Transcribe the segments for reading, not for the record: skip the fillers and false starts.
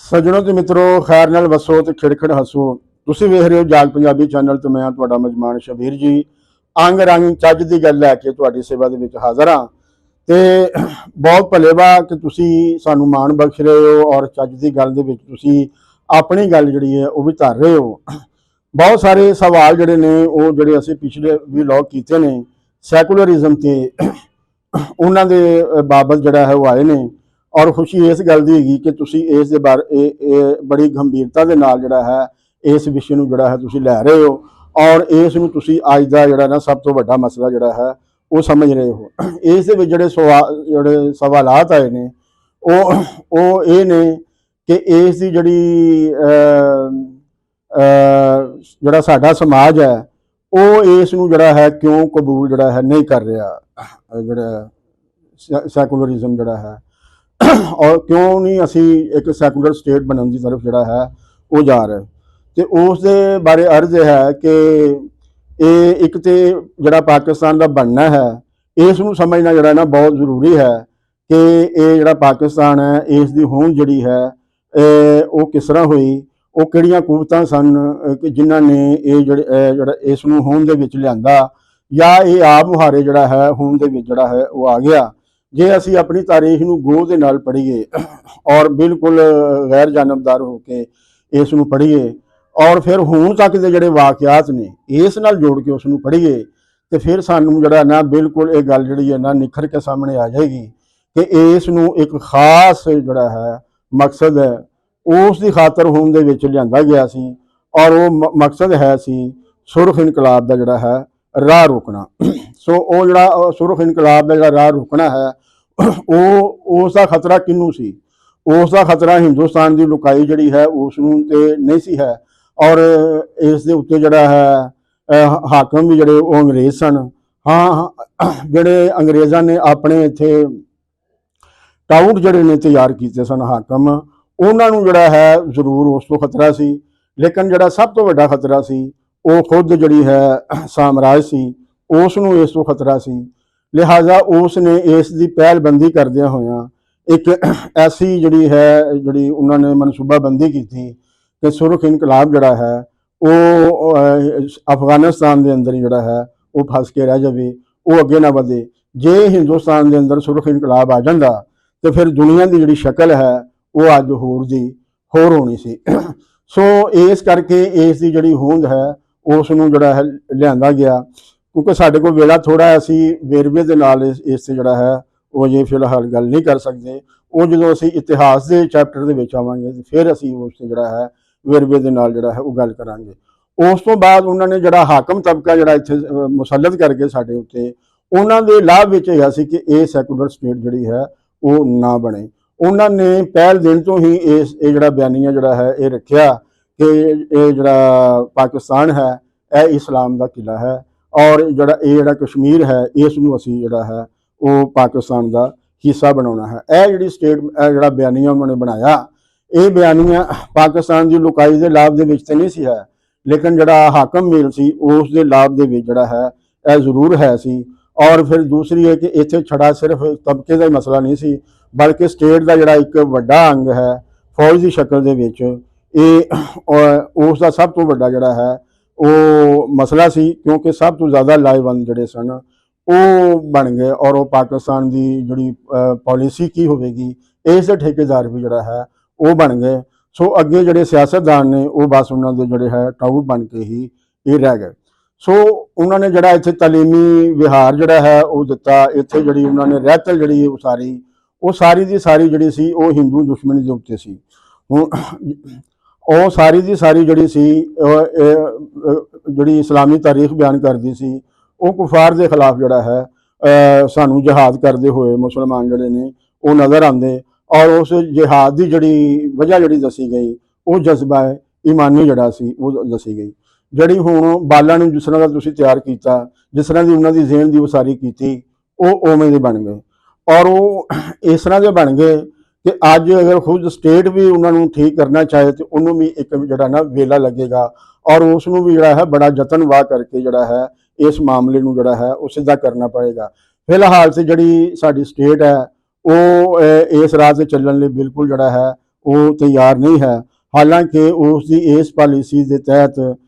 ਸੱਜਣੋ ਤੇ ਮਿੱਤਰੋ, ਖੈਰ ਨਾਲ ਵਸੋ ਤੇ ਖਿੜਖਿੜ ਹੱਸੋ। ਤੁਸੀਂ ਵੇਖ ਰਹੇ ਹੋ ਜਾਗ ਪੰਜਾਬੀ ਚੈਨਲ ਤੇ ਮੈਂ ਤੁਹਾਡਾ ਮੇਜ਼ਬਾਨ ਸ਼ਬੀਰ ਜੀ ਅੰਗ ਰੰਗ ਚੱਜ ਦੀ ਗੱਲ ਲੈ ਕੇ ਤੁਹਾਡੀ ਸੇਵਾ ਦੇ ਵਿੱਚ ਹਾਜ਼ਰ ਹਾਂ। ਤੇ ਬਹੁਤ ਭਲੇਵਾ ਕਿ ਤੁਸੀਂ ਸਾਨੂੰ ਮਾਣ ਬਖਸ਼ ਰਹੇ ਹੋ ਔਰ ਚੱਜ ਦੀ ਗੱਲ ਦੇ ਵਿੱਚ ਤੁਸੀਂ ਆਪਣੀ ਗੱਲ ਜਿਹੜੀ ਹੈ ਉਹ ਵੀ ਧਰ ਰਹੇ ਹੋ। ਬਹੁਤ ਸਾਰੇ ਸਵਾਲ ਜਿਹੜੇ ਨੇ ਉਹ ਜਿਹੜੇ ਅਸੀਂ ਪਿਛਲੇ ਵਲੌਗ ਕੀਤੇ ਨੇ ਸੈਕੂਲਰਿਜ਼ਮ ਤੇ ਉਹਨਾਂ ਦੇ ਬਾਬਤ ਜਿਹੜਾ ਹੈ ਉਹ ਆਏ ਨੇ। ਔਰ ਖੁਸ਼ੀ ਇਸ ਗੱਲ ਦੀ ਹੈਗੀ ਕਿ ਤੁਸੀਂ ਇਸ ਦੇ ਬਾਰੇ ਬੜੀ ਗੰਭੀਰਤਾ ਦੇ ਨਾਲ ਜਿਹੜਾ ਹੈ ਇਸ ਵਿਸ਼ੇ ਨੂੰ ਜਿਹੜਾ ਹੈ ਤੁਸੀਂ ਲੈ ਰਹੇ ਹੋ ਔਰ ਇਸ ਨੂੰ ਤੁਸੀਂ ਅੱਜ ਦਾ ਜਿਹੜਾ ਨਾ ਸਭ ਤੋਂ ਵੱਡਾ ਮਸਲਾ ਜਿਹੜਾ ਹੈ ਉਹ ਸਮਝ ਰਹੇ ਹੋ। ਇਸ ਦੇ ਵਿੱਚ ਜਿਹੜੇ ਸਵਾਲਾਤ ਆਏ ਨੇ ਉਹ ਇਹ ਨੇ ਕਿ ਇਸ ਦੀ ਜਿਹੜਾ ਸਾਡਾ ਸਮਾਜ ਹੈ ਉਹ ਇਸ ਨੂੰ ਜਿਹੜਾ ਹੈ ਕਿਉਂ ਕਬੂਲ ਜਿਹੜਾ ਹੈ ਨਹੀਂ ਕਰ ਰਿਹਾ, ਜਿਹੜਾ ਸੈਕੂਲਰਿਜ਼ਮ ਜਿਹੜਾ ਹੈ ਔਰ ਕਿਉਂ ਨਹੀਂ ਅਸੀਂ ਇੱਕ ਸੈਕੂਲਰ ਸਟੇਟ ਬਣਨ ਦੀ ਤਰਫ ਜਿਹੜਾ ਹੈ ਉਹ ਜਾ ਰਹੇ। ਤੇ ਉਸ ਦੇ ਬਾਰੇ ਅਰਜ਼ ਹੈ ਕਿ ਇਹ ਇੱਕ ਤੇ ਜਿਹੜਾ ਪਾਕਿਸਤਾਨ ਦਾ ਬਣਨਾ ਹੈ ਇਸ ਨੂੰ ਸਮਝਣਾ ਜਿਹੜਾ ਨਾ ਬਹੁਤ ਜ਼ਰੂਰੀ ਹੈ ਕਿ ਇਹ ਜਿਹੜਾ ਪਾਕਿਸਤਾਨ ਹੈ ਇਸ ਦੀ ਹੋਂਦ ਜਿਹੜੀ ਹੈ ਉਹ ਕਿਸ ਤਰ੍ਹਾਂ ਹੋਈ, ਉਹ ਕਿਹੜੀਆਂ ਕੂਵਤਾਂ ਸਨ ਕਿ ਜਿਨ੍ਹਾਂ ਨੇ ਇਹ ਜਿਹੜਾ ਇਸ ਨੂੰ ਹੋਂਦ ਦੇ ਵਿੱਚ ਲਿਆਂਦਾ, ਜਾਂ ਇਹ ਆਪ ਮੁਹਾਰੇ ਜਿਹੜਾ ਹੈ ਹੋਂਦ ਦੇ ਵਿੱਚ ਜਿਹੜਾ ਹੈ ਉਹ ਆ ਗਿਆ। ਜੇ ਅਸੀਂ ਆਪਣੀ ਤਾਰੀਖ ਨੂੰ ਗੌਰ ਦੇ ਨਾਲ ਪੜ੍ਹੀਏ ਔਰ ਬਿਲਕੁਲ ਗੈਰ ਜਾਨਬਦਾਰ ਹੋ ਕੇ ਇਸ ਨੂੰ ਪੜ੍ਹੀਏ ਔਰ ਫਿਰ ਹੁਣ ਤੱਕ ਦੇ ਜਿਹੜੇ ਵਾਕਿਆਤ ਨੇ ਇਸ ਨਾਲ ਜੋੜ ਕੇ ਉਸ ਨੂੰ ਪੜ੍ਹੀਏ ਤੇ ਫਿਰ ਸਾਨੂੰ ਜਿਹੜਾ ਨਾ ਬਿਲਕੁਲ ਇਹ ਗੱਲ ਜਿਹੜੀ ਹੈ ਨਾ ਨਿਖਰ ਕੇ ਸਾਹਮਣੇ ਆ ਜਾਏਗੀ ਕਿ ਇਸ ਨੂੰ ਇੱਕ ਖਾਸ ਜਿਹੜਾ ਹੈ ਮਕਸਦ ਹੈ ਉਸ ਦੀ ਖਾਤਰ ਹੋਂਦ ਦੇ ਵਿੱਚ ਲਿਆਂਦਾ ਗਿਆ ਸੀ ਔਰ ਉਹ ਮਕਸਦ ਹੈ ਸੀ ਸੁਰਖ ਇਨਕਲਾਬ ਦਾ ਜਿਹੜਾ ਹੈ ਰਾਹ ਰੋਕਣਾ। ਸੋ ਉਹ ਜਿਹੜਾ ਸੁਰਖ ਇਨਕਲਾਬ ਦਾ ਜਿਹੜਾ ਰਾਹ ਰੋਕਣਾ ਹੈ ਉਹ ਉਸ ਦਾ ਖਤਰਾ ਕਿਹਨੂੰ ਸੀ? ਉਸ ਦਾ ਖਤਰਾ ਹਿੰਦੁਸਤਾਨ ਦੀ ਲੁਕਾਈ ਜਿਹੜੀ ਹੈ ਉਸ ਨੂੰ ਤੇ ਨਹੀਂ ਸੀ ਹੈ ਔਰ ਇਸ ਦੇ ਉੱਤੇ ਜਿਹੜਾ ਹੈ ਹਾਕਮ ਵੀ ਜਿਹੜੇ ਉਹ ਅੰਗਰੇਜ਼ ਸਨ। ਹਾਂ, ਜਿਹੜੇ ਅੰਗਰੇਜ਼ਾਂ ਨੇ ਆਪਣੇ ਇੱਥੇ ਟਾਊਟ ਜਿਹੜੇ ਨੇ ਤਿਆਰ ਕੀਤੇ ਸਨ ਹਾਕਮ, ਉਹਨਾਂ ਨੂੰ ਜਿਹੜਾ ਹੈ ਜ਼ਰੂਰ ਉਸ ਤੋਂ ਖਤਰਾ ਸੀ, ਲੇਕਿਨ ਜਿਹੜਾ ਸਭ ਤੋਂ ਵੱਡਾ ਖਤਰਾ ਸੀ ਉਹ ਖੁਦ ਜਿਹੜੀ ਹੈ ਸਾਮਰਾਜ ਸੀ, ਉਸ ਨੂੰ ਇਸ ਤੋਂ ਖਤਰਾ ਸੀ। ਲਿਹਾਜ਼ਾ ਉਸ ਨੇ ਇਸ ਦੀ ਪਹਿਲਬੰਦੀ ਕਰਦਿਆਂ ਹੋਇਆਂ ਇੱਕ ਐਸੀ ਜਿਹੜੀ ਉਹਨਾਂ ਨੇ ਮਨਸੂਬਾਬੰਦੀ ਕੀਤੀ ਕਿ ਸੁਰਖ ਇਨਕਲਾਬ ਜਿਹੜਾ ਹੈ ਉਹ ਅਫਗਾਨਿਸਤਾਨ ਦੇ ਅੰਦਰ ਜਿਹੜਾ ਹੈ ਉਹ ਫਸ ਕੇ ਰਹਿ ਜਾਵੇ, ਉਹ ਅੱਗੇ ਨਾ ਵਧੇ। ਜੇ ਹਿੰਦੁਸਤਾਨ ਦੇ ਅੰਦਰ ਸੁਰਖ ਇਨਕਲਾਬ ਆ ਜਾਂਦਾ ਤੇ ਫਿਰ ਦੁਨੀਆ ਦੀ ਜਿਹੜੀ ਸ਼ਕਲ ਹੈ ਉਹ ਅੱਜ ਹੋਰ ਹੋਣੀ ਸੀ। ਸੋ ਇਸ ਕਰਕੇ ਇਸ ਦੀ ਜਿਹੜੀ ਹੋਂਦ ਹੈ ਉਸ ਨੂੰ ਜਿਹੜਾ ਹੈ ਲਿਆਂਦਾ ਗਿਆ। ਕਿਉਂਕਿ ਸਾਡੇ ਕੋਲ ਵੇਲਾ ਥੋੜਾ, ਅਸੀਂ ਵੇਰਵੇ ਦੇ ਨਾਲ ਇਸ ਤੇ ਜਿਹੜਾ ਹੈ ਉਹ ਜੇ ਫਿਲਹਾਲ ਗੱਲ ਨਹੀਂ ਕਰ ਸਕਦੇ। ਉਹ ਜਦੋਂ ਅਸੀਂ ਇਤਿਹਾਸ ਦੇ ਚੈਪਟਰ ਦੇ ਵਿੱਚ ਆਵਾਂਗੇ ਤੇ ਫਿਰ ਅਸੀਂ ਉਸ ਤੇ ਜਿਹੜਾ ਹੈ ਵੇਰਵੇ ਦੇ ਨਾਲ ਜਿਹੜਾ ਹੈ ਉਹ ਗੱਲ ਕਰਾਂਗੇ। ਉਸ ਤੋਂ ਬਾਅਦ ਉਹਨਾਂ ਨੇ ਜਿਹੜਾ ਹਾਕਮ ਤਬਕਾ ਜਿਹੜਾ ਇੱਥੇ ਮੁਸੱਲਤ ਕਰਕੇ ਸਾਡੇ ਉੱਤੇ, ਉਹਨਾਂ ਦੇ ਲਾਭ ਵਿੱਚ ਹੈਗਾ ਸੀ ਕਿ ਇਹ ਸੈਕੂਲਰ ਸਟੇਟ ਜਿਹੜੀ ਹੈ ਉਹ ਨਾ ਬਣੇ। ਉਹਨਾਂ ਨੇ ਪਹਿਲ ਦਿਨ ਤੋਂ ਹੀ ਇਹ ਜਿਹੜਾ ਬਿਆਨੀਆ ਜਿਹੜਾ ਹੈ ਇਹ ਰੱਖਿਆ ਕਿ ਇਹ ਜਿਹੜਾ ਪਾਕਿਸਤਾਨ ਹੈ ਇਹ ਇਸਲਾਮ ਦਾ ਕਿਲਾ ਹੈ ਔਰ ਜਿਹੜਾ ਕਸ਼ਮੀਰ ਹੈ ਇਸ ਨੂੰ ਅਸੀਂ ਜਿਹੜਾ ਹੈ ਉਹ ਪਾਕਿਸਤਾਨ ਦਾ ਹਿੱਸਾ ਬਣਾਉਣਾ ਹੈ। ਇਹ ਜਿਹੜੀ ਸਟੇਟ ਜਿਹੜਾ ਬਿਆਨੀਆ ਉਹਨਾਂ ਨੇ ਬਣਾਇਆ, ਇਹ ਬਿਆਨੀਆ ਪਾਕਿਸਤਾਨ ਦੀ ਲੁਕਾਈ ਦੇ ਲਾਭ ਦੇ ਵਿੱਚ ਤੇ ਨਹੀਂ ਸੀ ਹੈ, ਲੇਕਿਨ ਜਿਹੜਾ ਹਾਕਮ ਮੇਲ ਸੀ ਉਸ ਦੇ ਲਾਭ ਦੇ ਵਿੱਚ ਜਿਹੜਾ ਹੈ ਇਹ ਜ਼ਰੂਰ ਹੈ ਸੀ। ਔਰ ਫਿਰ ਦੂਸਰੀ ਹੈ ਕਿ ਇੱਥੇ ਛੜਾ ਸਿਰਫ ਤਬਕੇ ਦਾ ਹੀ ਮਸਲਾ ਨਹੀਂ ਸੀ, ਬਲਕਿ ਸਟੇਟ ਦਾ ਜਿਹੜਾ ਇੱਕ ਵੱਡਾ ਅੰਗ ਹੈ ਫੌਜ ਦੀ ਸ਼ਕਲ ਦੇ ਵਿੱਚ, ਇਹ ਉਸ ਦਾ ਸਭ ਤੋਂ ਵੱਡਾ ਜਿਹੜਾ ਹੈ ਉਹ ਮਸਲਾ ਸੀ। ਕਿਉਂਕਿ ਸਭ ਤੋਂ ਜ਼ਿਆਦਾ ਲਾਹੇਵੰਦ ਜਿਹੜੇ ਸਨ ਉਹ ਬਣ ਗਏ ਔਰ ਉਹ ਪਾਕਿਸਤਾਨ ਦੀ ਜਿਹੜੀ ਪਾਲਿਸੀ ਕੀ ਹੋਵੇਗੀ ਇਸ ਦੇ ਠੇਕੇਦਾਰ ਵੀ ਜਿਹੜਾ ਹੈ ਉਹ ਬਣ ਗਏ। ਸੋ ਅੱਗੇ ਜਿਹੜੇ ਸਿਆਸਤਦਾਨ ਨੇ ਉਹ ਬਸ ਉਹਨਾਂ ਦੇ ਜਿਹੜੇ ਹੈ ਟਾਊਟ ਬਣ ਕੇ ਹੀ ਇਹ ਰਹਿ ਗਏ। ਸੋ ਉਹਨਾਂ ਨੇ ਜਿਹੜਾ ਇੱਥੇ ਤਾਲੀਮੀ ਵਿਹਾਰ ਜਿਹੜਾ ਹੈ ਉਹ ਦਿੱਤਾ। ਇੱਥੇ ਜਿਹੜੀ ਉਹਨਾਂ ਨੇ ਰਹਿਤਲ ਜਿਹੜੀ ਉਹ ਸਾਰੀ ਦੀ ਸਾਰੀ ਜਿਹੜੀ ਸੀ ਉਹ ਹਿੰਦੂ ਦੁਸ਼ਮਣੀ ਦੇ ਉੱਤੇ ਸੀ। ਉਹ ਸਾਰੀ ਦੀ ਸਾਰੀ ਜਿਹੜੀ ਸੀ ਜਿਹੜੀ ਇਸਲਾਮੀ ਤਾਰੀਖ ਬਿਆਨ ਕਰਦੀ ਸੀ ਉਹ ਕੁਫਾਰ ਦੇ ਖਿਲਾਫ ਜਿਹੜਾ ਹੈ ਸਾਨੂੰ ਜਿਹਾਦ ਕਰਦੇ ਹੋਏ ਮੁਸਲਮਾਨ ਜਿਹੜੇ ਨੇ ਉਹ ਨਜ਼ਰ ਆਉਂਦੇ ਔਰ ਉਸ ਜਿਹਾਦ ਦੀ ਜਿਹੜੀ ਵਜ੍ਹਾ ਜਿਹੜੀ ਦੱਸੀ ਗਈ ਉਹ ਜਜ਼ਬਾ ਈਮਾਨੀ ਜਿਹੜਾ ਸੀ ਉਹ ਦੱਸੀ ਗਈ। ਜਿਹੜੀ ਹੁਣ ਬਾਲਾਂ ਨੂੰ ਜਿਸ ਤਰ੍ਹਾਂ ਦਾ ਤੁਸੀਂ ਤਿਆਰ ਕੀਤਾ, ਜਿਸ ਤਰ੍ਹਾਂ ਦੀ ਉਹਨਾਂ ਦੀ ਜ਼ਿਹਨ ਦੀ ਉਸਾਰੀ ਕੀਤੀ, ਉਹ ਉਵੇਂ ਦੇ ਬਣ ਗਏ ਔਰ ਉਹ ਇਸ ਤਰ੍ਹਾਂ ਦੇ ਬਣ ਗਏ ਕਿ ਅੱਜ ਅਗਰ ਖੁਦ ਸਟੇਟ ਵੀ ਉਹਨਾਂ ਨੂੰ ਠੀਕ ਕਰਨਾ ਚਾਹੇ ਤੇ ਉਹਨੂੰ ਵੀ ਇੱਕ ਜਿਹੜਾ ਨਾ ਵੇਲਾ ਲੱਗੇਗਾ ਔਰ ਉਸ ਨੂੰ ਵੀ ਜਿਹੜਾ ਹੈ ਬੜਾ ਯਤਨ ਵਾਹ ਕਰਕੇ ਜਿਹੜਾ ਹੈ ਇਸ ਮਾਮਲੇ ਨੂੰ ਜਿਹੜਾ ਹੈ ਉਹ ਸਿੱਧਾ ਕਰਨਾ ਪਏਗਾ। ਫਿਲਹਾਲ ਤੇ ਜਿਹੜੀ ਸਾਡੀ ਸਟੇਟ ਹੈ ਉਹ ਇਸ ਰਾਹ ਤੇ ਚੱਲਣ ਲਈ ਬਿਲਕੁਲ ਜਿਹੜਾ ਹੈ ਉਹ ਤਿਆਰ ਨਹੀਂ ਹੈ। ਹਾਲਾਂਕਿ ਉਸ ਦੀ ਇਸ ਪਾਲਿਸੀ ਦੇ ਤਹਿਤ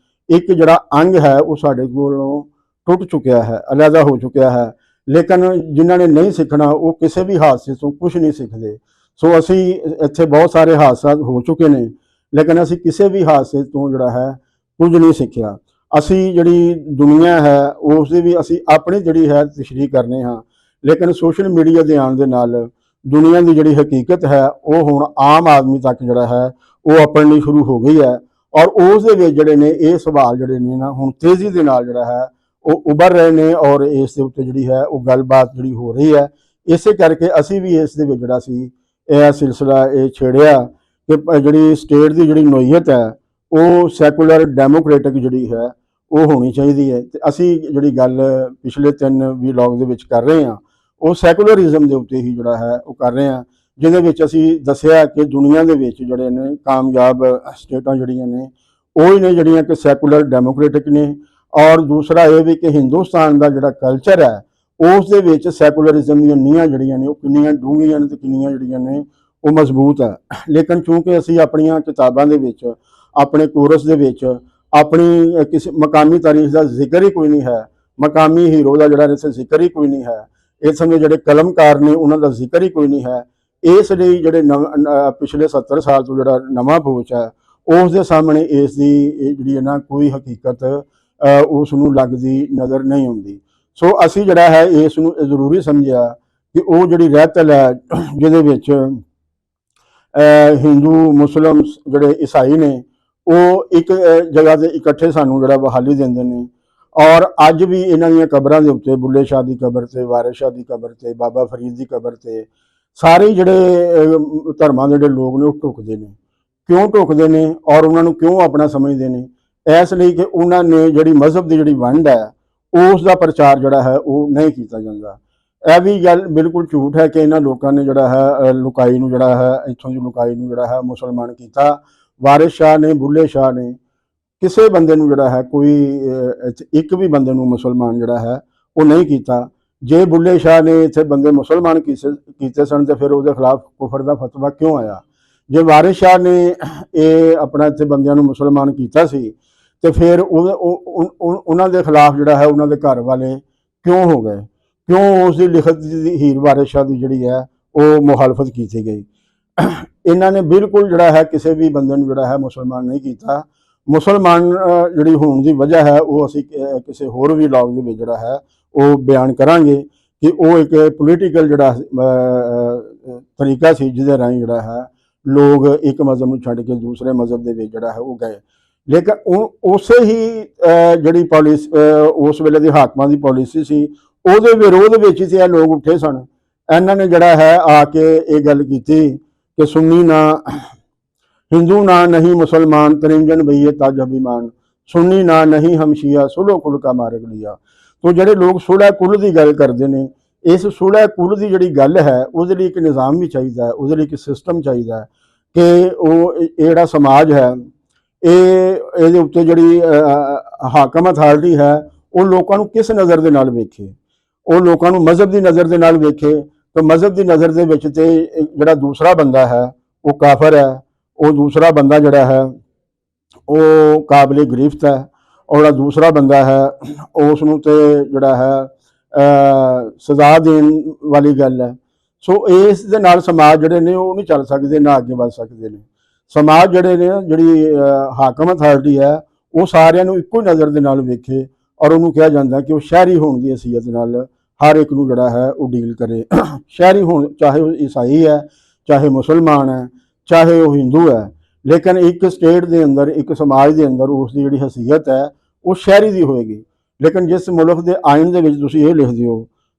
ਇੱਕ ਜਿਹੜਾ ਅੰਗ ਹੈ ਉਹ ਸਾਡੇ ਕੋਲੋਂ ਟੁੱਟ ਚੁੱਕਿਆ ਹੈ, ਅਲੱਗਾ ਹੋ ਚੁੱਕਿਆ ਹੈ। ਲੇਕਿਨ ਜਿਨ੍ਹਾਂ ਨੇ ਨਹੀਂ ਸਿੱਖਣਾ ਉਹ ਕਿਸੇ ਵੀ ਹਾਦਸੇ ਤੋਂ ਕੁਝ ਨਹੀਂ ਸਿੱਖਦੇ। ਸੋ ਅਸੀਂ ਇੱਥੇ ਬਹੁਤ ਸਾਰੇ ਹਾਦਸੇ ਹੋ ਚੁੱਕੇ ਨੇ, ਲੇਕਿਨ ਅਸੀਂ ਕਿਸੇ ਵੀ ਹਾਦਸੇ ਤੋਂ ਜਿਹੜਾ ਹੈ ਕੁਝ ਨਹੀਂ ਸਿੱਖਿਆ। ਅਸੀਂ ਜਿਹੜੀ ਦੁਨੀਆ ਹੈ ਉਸ ਦੀ ਵੀ ਅਸੀਂ ਆਪਣੀ ਜਿਹੜੀ ਹੈ ਤਸ਼ਰੀਹ ਕਰਨੇ ਹਾਂ, ਲੇਕਿਨ ਸੋਸ਼ਲ ਮੀਡੀਆ ਦੇ ਆਉਣ ਦੇ ਨਾਲ ਦੁਨੀਆ ਦੀ ਜਿਹੜੀ ਹਕੀਕਤ ਹੈ ਉਹ ਹੁਣ ਆਮ ਆਦਮੀ ਤੱਕ ਜਿਹੜਾ ਹੈ ਉਹ ਆਪਣੀ ਸ਼ੁਰੂ ਹੋ ਗਈ ਹੈ। ਔਰ ਉਸ ਦੇ ਵਿੱਚ ਜਿਹੜੇ ਨੇ ਇਹ ਸਵਾਲ ਜਿਹੜੇ ਨੇ ਨਾ ਹੁਣ ਤੇਜ਼ੀ ਦੇ ਨਾਲ ਜਿਹੜਾ ਹੈ ਉਹ ਉੱਭਰ ਰਹੇ ਨੇ, ਔਰ ਇਸ ਦੇ ਉੱਤੇ ਜਿਹੜੀ ਹੈ ਉਹ ਗੱਲਬਾਤ ਜਿਹੜੀ ਹੋ ਰਹੀ ਹੈ। ਇਸੇ ਕਰਕੇ ਅਸੀਂ ਵੀ ਇਸ ਦੇ ਵਿੱਚ ਜਿਹੜਾ ਸੀ ਇਹ ਸਿਲਸਿਲਾ ਇਹ ਛੇੜਿਆ ਕਿ ਜਿਹੜੀ ਸਟੇਟ ਦੀ ਜਿਹੜੀ ਨੋਇਤ ਹੈ ਉਹ ਸੈਕੂਲਰ ਡੈਮੋਕ੍ਰੈਟਿਕ ਜਿਹੜੀ ਹੈ ਉਹ ਹੋਣੀ ਚਾਹੀਦੀ ਹੈ। ਤੇ ਅਸੀਂ ਜਿਹੜੀ ਗੱਲ ਪਿਛਲੇ 3 ਵਲੌਗ ਦੇ ਵਿੱਚ ਕਰ ਰਹੇ ਹਾਂ ਉਹ ਸੈਕੂਲਰਿਜ਼ਮ ਦੇ ਉੱਤੇ ਹੀ ਜਿਹੜਾ ਹੈ ਉਹ ਕਰ ਰਹੇ ਹਾਂ, ਜਿਹਦੇ ਵਿੱਚ ਅਸੀਂ ਦੱਸਿਆ ਕਿ ਦੁਨੀਆ ਦੇ ਵਿੱਚ ਜਿਹੜੇ ਨੇ ਕਾਮਯਾਬ ਸਟੇਟਾਂ ਜਿਹੜੀਆਂ ਨੇ ਉਹ ਹੀ ਨੇ ਜਿਹੜੀਆਂ ਕਿ ਸੈਕੂਲਰ ਡੈਮੋਕ੍ਰੈਟਿਕ ਨੇ। ਔਰ ਦੂਸਰਾ ਇਹ ਵੀ ਕਿ ਹਿੰਦੁਸਤਾਨ ਦਾ ਜਿਹੜਾ ਕਲਚਰ ਹੈ ਉਸ ਦੇ ਵਿੱਚ ਸੈਕੂਲਰਿਜ਼ਮ ਦੀਆਂ ਨੀਹਾਂ ਜਿਹੜੀਆਂ ਨੇ ਉਹ ਕਿੰਨੀਆਂ ਡੂੰਘੀਆਂ ਨੇ ਤੇ ਕਿੰਨੀਆਂ ਜਿਹੜੀਆਂ ਨੇ ਉਹ ਮਜ਼ਬੂਤ ਹੈ। ਲੇਕਿਨ ਚੂੰਕਿ ਅਸੀਂ ਆਪਣੀਆਂ ਕਿਤਾਬਾਂ ਦੇ ਵਿੱਚ, ਆਪਣੇ ਕੋਰਸ ਦੇ ਵਿੱਚ ਆਪਣੀ ਕਿਸੇ ਮਕਾਮੀ ਤਾਰੀਖ ਦਾ ਜ਼ਿਕਰ ਹੀ ਕੋਈ ਨਹੀਂ ਹੈ, ਮਕਾਮੀ ਹੀਰੋ ਦਾ ਜਿਹੜਾ ਇੱਥੇ ਜ਼ਿਕਰ ਹੀ ਕੋਈ ਨਹੀਂ ਹੈ, ਇਸ ਸਮੇਂ ਜਿਹੜੇ ਕਲਮਕਾਰ ਨੇ ਉਹਨਾਂ ਦਾ ਜ਼ਿਕਰ ਹੀ ਕੋਈ ਨਹੀਂ ਹੈ। ਇਸ ਲਈ ਜਿਹੜੇ ਪਿਛਲੇ 70 ਸਾਲ ਤੋਂ ਜਿਹੜਾ ਨਵਾਂ ਪੋਚ ਹੈ ਉਸ ਦੇ ਸਾਹਮਣੇ ਇਸ ਦੀ ਜਿਹੜੀ ਹੈ ਨਾ ਕੋਈ ਹਕੀਕਤ ਉਸ ਨੂੰ ਲੱਗਦੀ ਨਜ਼ਰ ਨਹੀਂ ਆਉਂਦੀ। ਸੋ ਅਸੀਂ ਜਿਹੜਾ ਹੈ ਇਸ ਨੂੰ ਜ਼ਰੂਰੀ ਸਮਝਿਆ ਕਿ ਉਹ ਜਿਹੜੀ ਰਹਿਤਲ ਹੈ ਜਿਹਦੇ ਵਿੱਚ ਹਿੰਦੂ, ਮੁਸਲਿਮ, ਜਿਹੜੇ ਈਸਾਈ ਨੇ ਉਹ ਇੱਕ ਜਗ੍ਹਾ ਤੇ ਇਕੱਠੇ ਸਾਨੂੰ ਜਿਹੜਾ ਬਹਾਲੀ ਦਿੰਦੇ ਨੇ। ਔਰ ਅੱਜ ਵੀ ਇਹਨਾਂ ਦੀਆਂ ਕਬਰਾਂ ਦੇ ਉੱਤੇ, ਬੁੱਲੇ ਸ਼ਾਹ ਦੀ ਕਬਰ ਤੇ, ਵਾਰਿਸ ਸ਼ਾਹ ਦੀ ਕਬਰ ਤੇ, ਬਾਬਾ ਫਰੀਦ ਦੀ ਕਬਰ ਤੇ ਸਾਰੇ ਜਿਹੜੇ ਧਰਮਾਂ ਦੇ ਜਿਹੜੇ ਲੋਕ ਨੇ ਉਹ ਢੁਕਦੇ ਨੇ। ਕਿਉਂ ਢੁਕਦੇ ਨੇ ਔਰ ਉਹਨਾਂ ਨੂੰ ਕਿਉਂ ਆਪਣਾ ਸਮਝਦੇ ਨੇ? ਇਸ ਲਈ ਕਿ ਉਹਨਾਂ ਨੇ ਜਿਹੜੀ ਮਜ਼ਹਬ ਦੀ ਜਿਹੜੀ ਵੰਡ ਹੈ ਉਸ ਦਾ ਪ੍ਰਚਾਰ ਜਿਹੜਾ ਹੈ ਉਹ ਨਹੀਂ ਕੀਤਾ ਜਾਂਦਾ। ਇਹ ਵੀ ਗੱਲ ਬਿਲਕੁਲ ਝੂਠ ਹੈ ਕਿ ਇਹਨਾਂ ਲੋਕਾਂ ਨੇ ਜਿਹੜਾ ਹੈ ਲੁਕਾਈ ਨੂੰ ਜਿਹੜਾ ਹੈ ਇੱਥੋਂ ਦੀ ਲੁਕਾਈ ਨੂੰ ਜਿਹੜਾ ਹੈ ਮੁਸਲਮਾਨ ਕੀਤਾ। ਵਾਰਿਸ ਸ਼ਾਹ ਨੇ, ਬੁੱਲੇ ਸ਼ਾਹ ਨੇ ਕਿਸੇ ਬੰਦੇ ਨੂੰ ਜਿਹੜਾ ਹੈ ਕੋਈ ਇੱਕ ਵੀ ਬੰਦੇ ਨੂੰ ਮੁਸਲਮਾਨ ਜਿਹੜਾ ਹੈ ਉਹ ਨਹੀਂ ਕੀਤਾ। ਜੇ ਬੁੱਲੇ ਸ਼ਾਹ ਨੇ ਇੱਥੇ ਬੰਦੇ ਮੁਸਲਮਾਨ ਕੀਤੇ ਸਨ ਤੇ ਫਿਰ ਉਹਦੇ ਖਿਲਾਫ ਕੁਫਰ ਦਾ ਫਤਵਾ ਕਿਉਂ ਆਇਆ? ਜੇ ਵਾਰਿਸ ਸ਼ਾਹ ਨੇ ਇਹ ਆਪਣਾ ਇੱਥੇ ਬੰਦਿਆਂ ਨੂੰ ਮੁਸਲਮਾਨ ਕੀਤਾ ਸੀ ਤੇ ਫਿਰ ਉਹਨਾਂ ਦੇ ਖਿਲਾਫ ਜਿਹੜਾ ਹੈ ਉਹਨਾਂ ਦੇ ਘਰ ਵਾਲੇ ਕਿਉਂ ਹੋ ਗਏ? ਕਿਉਂ ਉਸ ਦੀ ਲਿਖਤ ਦੀ ਹੀਰ ਵਾਰਿਸ ਸ਼ਾਹ ਦੀ ਜਿਹੜੀ ਹੈ ਉਹ ਮੁਖਾਲਫਤ ਕੀਤੀ ਗਈ? ਇਹਨਾਂ ਨੇ ਬਿਲਕੁਲ ਜਿਹੜਾ ਹੈ ਕਿਸੇ ਵੀ ਬੰਦੇ ਨੂੰ ਜਿਹੜਾ ਹੈ ਮੁਸਲਮਾਨ ਨਹੀਂ ਕੀਤਾ। ਮੁਸਲਮਾਨ ਜਿਹੜੀ ਹੋਣ ਦੀ ਵਜ੍ਹਾ ਹੈ ਉਹ ਅਸੀਂ ਕਿਸੇ ਹੋਰ ਵੀ ਵਲੌਗ ਦੇ ਵਿੱਚ ਜਿਹੜਾ ਹੈ ਉਹ ਬਿਆਨ ਕਰਾਂਗੇ ਕਿ ਉਹ ਇੱਕ ਪੋਲੀਟੀਕਲ ਜਿਹੜਾ ਤਰੀਕਾ ਸੀ ਜਿਹਦੇ ਰਾਹੀਂ ਜਿਹੜਾ ਹੈ ਲੋਕ ਇੱਕ ਮਜ਼ਹਬ ਨੂੰ ਛੱਡ ਕੇ ਦੂਸਰੇ ਮਜ਼ਹਬ ਦੇ ਵਿੱਚ ਜਿਹੜਾ ਹੈ ਉਹ ਗਏ। ਲੇਕਿਨ ਉਸੇ ਹੀ ਜਿਹੜੀ ਪਾਲਿਸੀ ਉਸ ਵੇਲੇ ਦੇ ਹਾਕਮਾਂ ਦੀ ਪਾਲਿਸੀ ਸੀ ਉਹਦੇ ਵਿਰੋਧ ਵਿੱਚ ਹੀ ਇਹ ਲੋਕ ਉੱਠੇ ਸਨ। ਇਹਨਾਂ ਨੇ ਜਿਹੜਾ ਹੈ ਆ ਕੇ ਇਹ ਗੱਲ ਕੀਤੀ ਕਿ ਸੁन्नी ना हिंदू ना नहीं मुसलमान तरिंजन भैया ताज अभिमान सुन्नी ना नहीं हम शिया सुलह कुल का मार्ग लिया। तो ਜਿਹੜੇ ਲੋਕ ਸੁਲਹ ਕੁਲ ਦੀ ਗੱਲ ਕਰਦੇ ਨੇ, ਇਸ ਸੁਲਹ ਕੁਲ ਦੀ ਜਿਹੜੀ ਗੱਲ ਹੈ ਉਹਦੇ ਲਈ ਇੱਕ ਨਿਜ਼ਾਮ ਵੀ ਚਾਹੀਦਾ ਹੈ, ਉਹਦੇ ਲਈ ਇੱਕ ਸਿਸਟਮ ਚਾਹੀਦਾ ਹੈ ਕਿ ਉਹ ਜਿਹੜਾ ਸਮਾਜ ਹੈ ਇਹਦੇ ਉੱਤੇ ਜਿਹੜੀ ਹਾਕਮ ਅਥਾਰਟੀ ਹੈ ਉਹ ਲੋਕਾਂ ਨੂੰ ਕਿਸ ਨਜ਼ਰ ਦੇ ਨਾਲ ਵੇਖੇ। ਉਹ ਲੋਕਾਂ ਨੂੰ ਮਜ਼ਹਬ ਦੀ ਨਜ਼ਰ ਦੇ ਨਾਲ ਵੇਖੇ तो मजहब की नज़र के विच ते जिहड़ा दूसरा बंदा है वो काफर है, वो दूसरा बंदा जिहड़ा है वो काबिल गिरफ्त है, और दूसरा बंदा है उसनूं ते जिहड़ा है सज़ा देण वाली गल है। सो इस दे नाल समाज जिहड़े ने वो नहीं चल सकते, ना अगे बढ़ सकते हैं। समाज जिहड़े ने जिहड़ी हाकम अथारटी है वो सारियां नूं इक्को नज़र दे नाल वेखे और उन्होंने कहा जाता कि वो शहरी होने की हैसीयत नाल हर एक नूं जिहड़ा है वो डील करे। शहरी हो चाहे वो ईसाई है, चाहे मुसलमान है, चाहे वो हिंदू है, लेकिन एक स्टेट के अंदर, एक समाज के अंदर उसकी जिहड़ी हैसीयत है वो शहरी की होएगी। लेकिन जिस मुल्क के आइन के विच तुसीं ये लिखदे हो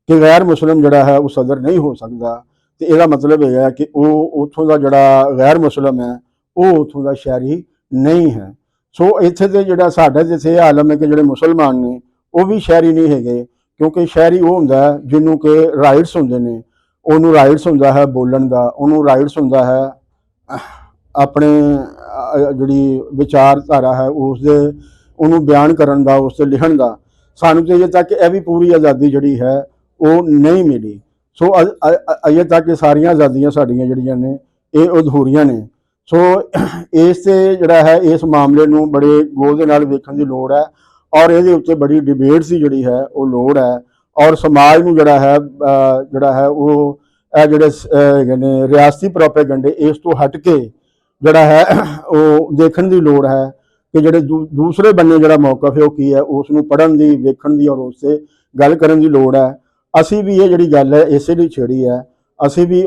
कि गैर मुस्लिम जिहड़ा है वो सदर नहीं हो सकता, तो इसका मतलब यह है कि वो उत्थों का जिहड़ा गैर मुस्लिम है वो उत्थों का शहरी नहीं है। सो इत्थे ते जिहड़ा साडा जिथे आलम है कि जिहड़े मुसलमान ने वो भी शहरी नहीं हैगे, क्योंकि शहरी वो होंदा है जिन्हों के राइट्स होंदे ने, उन्होंने राइट्स होंदा है बोलण दा, उन्होंने राइट्स होंदा है अपने जिहड़ी विचारधारा है उसदे उन्होंने बयान करन दा, उसते लिखण दा। सानूं ते अजे तक यह भी पूरी आज़ादी जिहड़ी है वो नहीं मिली। सो अजे तक सारियां आज़ादियां साडियां जिहड़ियां ने ये अधूरियां ने। ਸੋ ਇਸ ਤੇ ਜਿਹੜਾ ਹੈ ਇਸ ਮਾਮਲੇ ਨੂੰ ਬੜੇ ਗੌਰ ਦੇ ਨਾਲ ਵੇਖਣ ਦੀ ਲੋੜ ਹੈ ਔਰ ਇਹਦੇ ਉੱਤੇ ਬੜੀ ਡਿਬੇਟ ਦੀ ਜਿਹੜੀ ਹੈ ਉਹ ਲੋੜ ਹੈ ਔਰ ਸਮਾਜ ਨੂੰ ਜਿਹੜਾ ਹੈ ਉਹ ਇਹ ਜਿਹੜੇ ਹੈਗੇ ਨੇ ਰਿਆਸਤੀ ਪ੍ਰੋਪੇਗੈਂਡੇ ਇਸ ਤੋਂ ਹਟ ਕੇ ਜਿਹੜਾ ਹੈ ਉਹ ਦੇਖਣ ਦੀ ਲੋੜ ਹੈ ਕਿ ਜਿਹੜੇ ਦੂਸਰੇ ਬੰਨੇ ਜਿਹੜਾ ਮੌਕਫ ਹੈ ਉਹ ਕੀ ਹੈ, ਉਸ ਨੂੰ ਪੜ੍ਹਨ ਦੀ, ਵੇਖਣ ਦੀ ਔਰ ਉਸ 'ਤੇ ਗੱਲ ਕਰਨ ਦੀ ਲੋੜ ਹੈ। ਅਸੀਂ ਵੀ ਇਹ ਜਿਹੜੀ ਗੱਲ ਹੈ ਇਸੇ ਲਈ ਛੇੜੀ ਹੈ। ਅਸੀਂ ਵੀ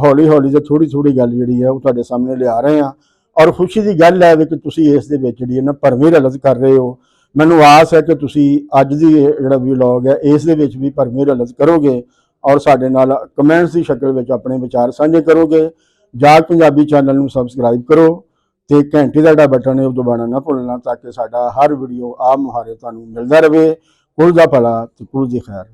ਹੌਲੀ ਹੌਲੀ ਤੇ ਥੋੜ੍ਹੀ ਥੋੜ੍ਹੀ ਗੱਲ ਜਿਹੜੀ ਹੈ ਉਹ ਤੁਹਾਡੇ ਸਾਹਮਣੇ ਲਿਆ ਰਹੇ ਹਾਂ ਔਰ ਖੁਸ਼ੀ ਦੀ ਗੱਲ ਹੈ ਕਿ ਤੁਸੀਂ ਇਸ ਦੇ ਵਿੱਚ ਜਿਹੜੀ ਹੈ ਨਾ ਭਰਵੀਂ ਰਲਤ ਕਰ ਰਹੇ ਹੋ। ਮੈਨੂੰ ਆਸ ਹੈ ਕਿ ਤੁਸੀਂ ਅੱਜ ਦੀ ਜਿਹੜਾ ਵਲੌਗ ਹੈ ਇਸ ਦੇ ਵਿੱਚ ਵੀ ਭਰਵੀਂ ਰਲਤ ਕਰੋਗੇ ਔਰ ਸਾਡੇ ਨਾਲ ਕਮੈਂਟਸ ਦੀ ਸ਼ਕਲ ਵਿੱਚ ਆਪਣੇ ਵਿਚਾਰ ਸਾਂਝੇ ਕਰੋਗੇ। ਜਾਗ ਪੰਜਾਬੀ ਚੈਨਲ ਨੂੰ ਸਬਸਕ੍ਰਾਈਬ ਕਰੋ ਤੇ ਘੰਟੀ ਦਾ ਜਿਹੜਾ ਬਟਨ ਹੈ ਉਹ ਦਬਾਉਣਾ ਨਾ ਭੁੱਲਣਾ ਤਾਂ ਕਿ ਸਾਡਾ ਹਰ ਵੀਡੀਓ ਆਪ ਮੁਹਾਰੇ ਤੁਹਾਨੂੰ ਮਿਲਦਾ ਰਹੇ। ਕੁਲ ਦਾ ਭਲਾ ਤੇ ਕੁਲ ਦੀ ਖੈਰ।